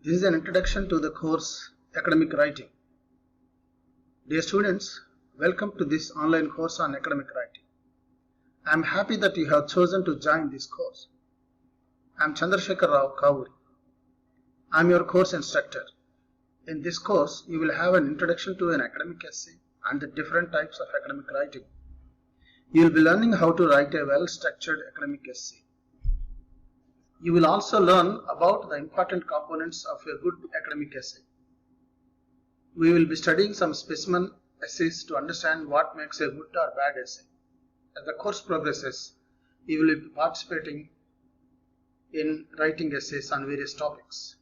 This is an introduction to the course Academic Writing. Dear students, welcome to this online course on academic writing. I am happy that you have chosen to join this course. I am Chandrasekhar Rao Kavuri. I am your course instructor. In this course, you will have an introduction to an academic essay and the different types of academic writing. You will be learning how to write a well-structured academic essay. You will also learn about the important components of a good academic essay. We will be studying some specimen essays to understand what makes a good or bad essay. As the course progresses, you will be participating in writing essays on various topics.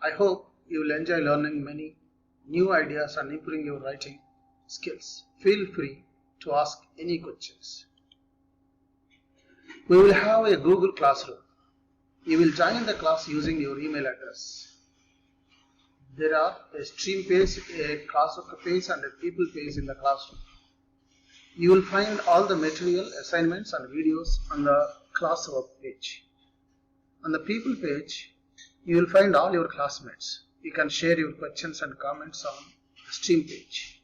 I hope you will enjoy learning many new ideas and improving your writing skills. Feel free to ask any questions. We will have a Google Classroom. You will join the class using your email address. There are a stream page, a classwork page and a people page in the classroom. You will find all the material, assignments and videos on the classwork page. On the people page, you will find all your classmates. You can share your questions and comments on the stream page.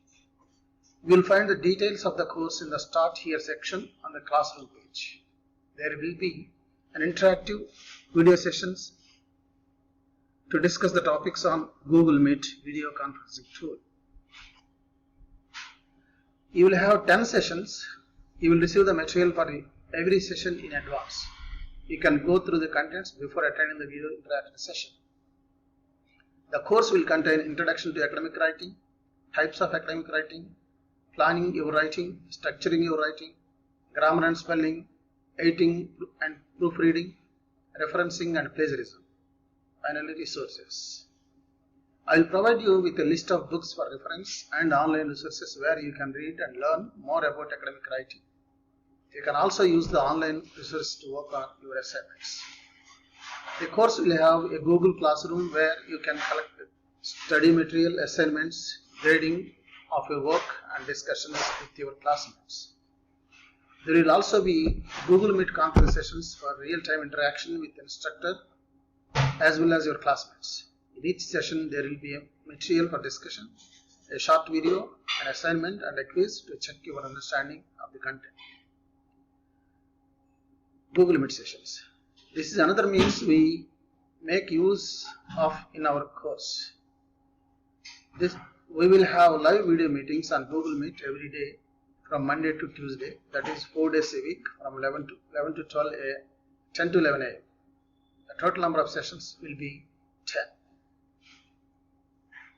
You will find the details of the course in the Start Here section on the classroom page. There will be an interactive video sessions to discuss the topics on Google Meet video conferencing tool. You will have 10 sessions. You will receive the material for every session in advance. You can go through the contents before attending the video interactive session. The course will contain introduction to academic writing, types of academic writing, planning your writing, structuring your writing, grammar and spelling, editing and proofreading, referencing and plagiarism. Finally, resources. I will provide you with a list of books for reference and online resources where you can read and learn more about academic writing. You can also use the online resources to work on your assignments. The course will have a Google Classroom where you can collect study material, assignments, grading of your work and discussions with your classmates. There will also be Google Meet conference sessions for real-time interaction with the instructor as well as your classmates. In each session, there will be a material for discussion, a short video, an assignment and a quiz to check your understanding of the content. Google Meet sessions. This is another means we make use of in our course. We will have live video meetings on Google Meet every day from Monday to Tuesday, that is 4 days a week from 11 to 12 a.m., 10 to 11 a.m. The total number of sessions will be 10.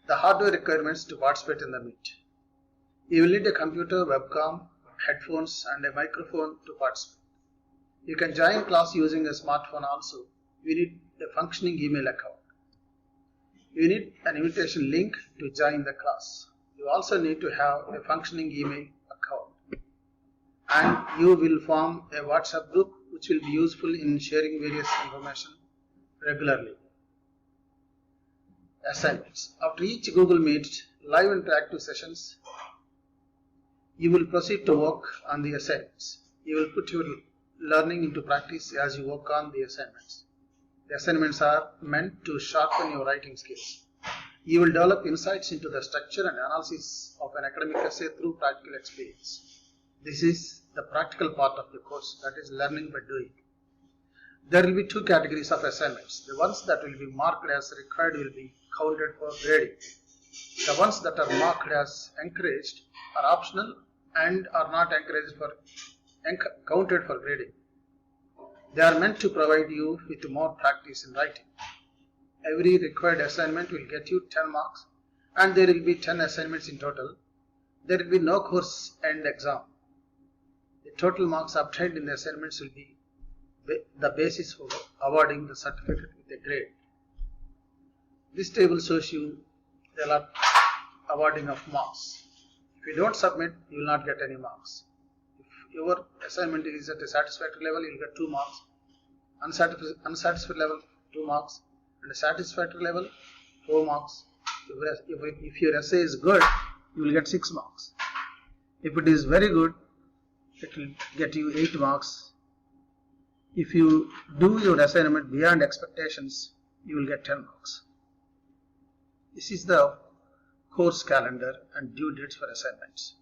The hardware requirements to participate in the meet. You will need a computer, webcam, headphones and a microphone to participate. You can join class using a smartphone also. You need a functioning email account. You need an invitation link to join the class. You also need to have a functioning email account. And you will form a WhatsApp group which will be useful in sharing various information regularly. Assignments. After each Google Meet live interactive sessions, you will proceed to work on the assignments. You will put your learning into practice as you work on the assignments. The assignments are meant to sharpen your writing skills. You will develop insights into the structure and analysis of an academic essay through practical experience. This is the practical part of the course, that is learning by doing. There will be two categories of assignments. The ones that will be marked as required will be counted for grading. The ones that are marked as encouraged are optional and are not encouraged for counted for grading. They are meant to provide you with more practice in writing. Every required assignment will get you 10 marks and there will be 10 assignments in total. There will be no course end exam. The total marks obtained in the assignments will be the basis for awarding the certificate with a grade. This table shows you the awarding of marks. If you don't submit, you will not get any marks. If your assignment is at a satisfactory level, you will get 2 marks. Unsatisfactory level, 2 marks. And a satisfactory level, 4 marks. If your essay is good, you will get 6 marks. If it is very good, it will get you 8 marks. If you do your assignment beyond expectations, you will get 10 marks. This is the course calendar and due dates for assignments.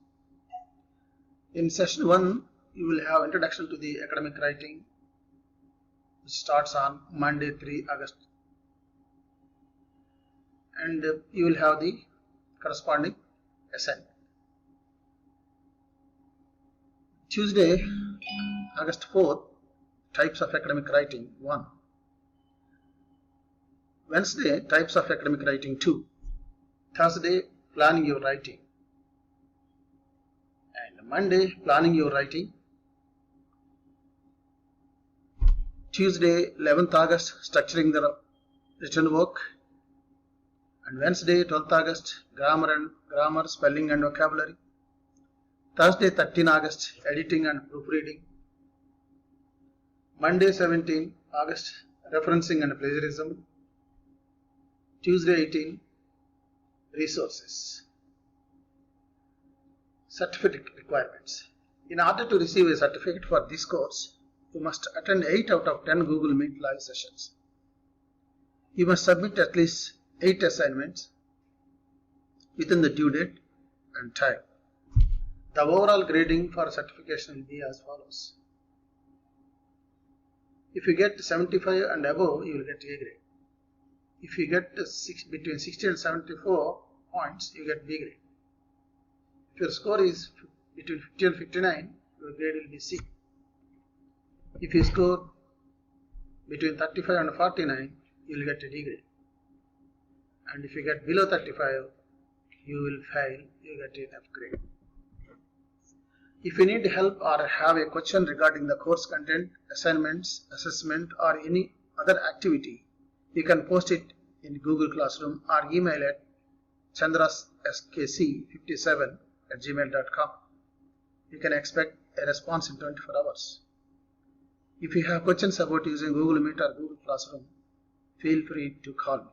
In session 1, you will have introduction to the academic writing, which starts on Monday 3 August, and you will have the corresponding assignment. Tuesday, August 4th, types of academic writing 1. Wednesday, types of academic writing 2. Thursday, planning your writing. And Monday, planning your writing. Tuesday, 11th August, structuring the written work. And Wednesday, 12th August, grammar, spelling and vocabulary. Thursday, 13th August, editing and proofreading. Monday, 17th August, referencing and plagiarism. Tuesday, 18th, resources. Certificate requirements. In order to receive a certificate for this course, you must attend 8 out of 10 Google Meet live sessions. You must submit at least 8 assignments within the due date and time. The overall grading for certification will be as follows. If you get 75 and above, you will get A grade. If you get between 60 and 74 points, you get B grade. If your score is between 50 and 59, your grade will be C. If you score between 35 and 49, you will get a D grade. And if you get below 35, you will fail, you get an F grade. If you need help or have a question regarding the course content, assignments, assessment or any other activity, you can post it in Google Classroom or email at chandraskc57@gmail.com. You can expect a response in 24 hours. If you have questions about using Google Meet or Google Classroom, feel free to call me.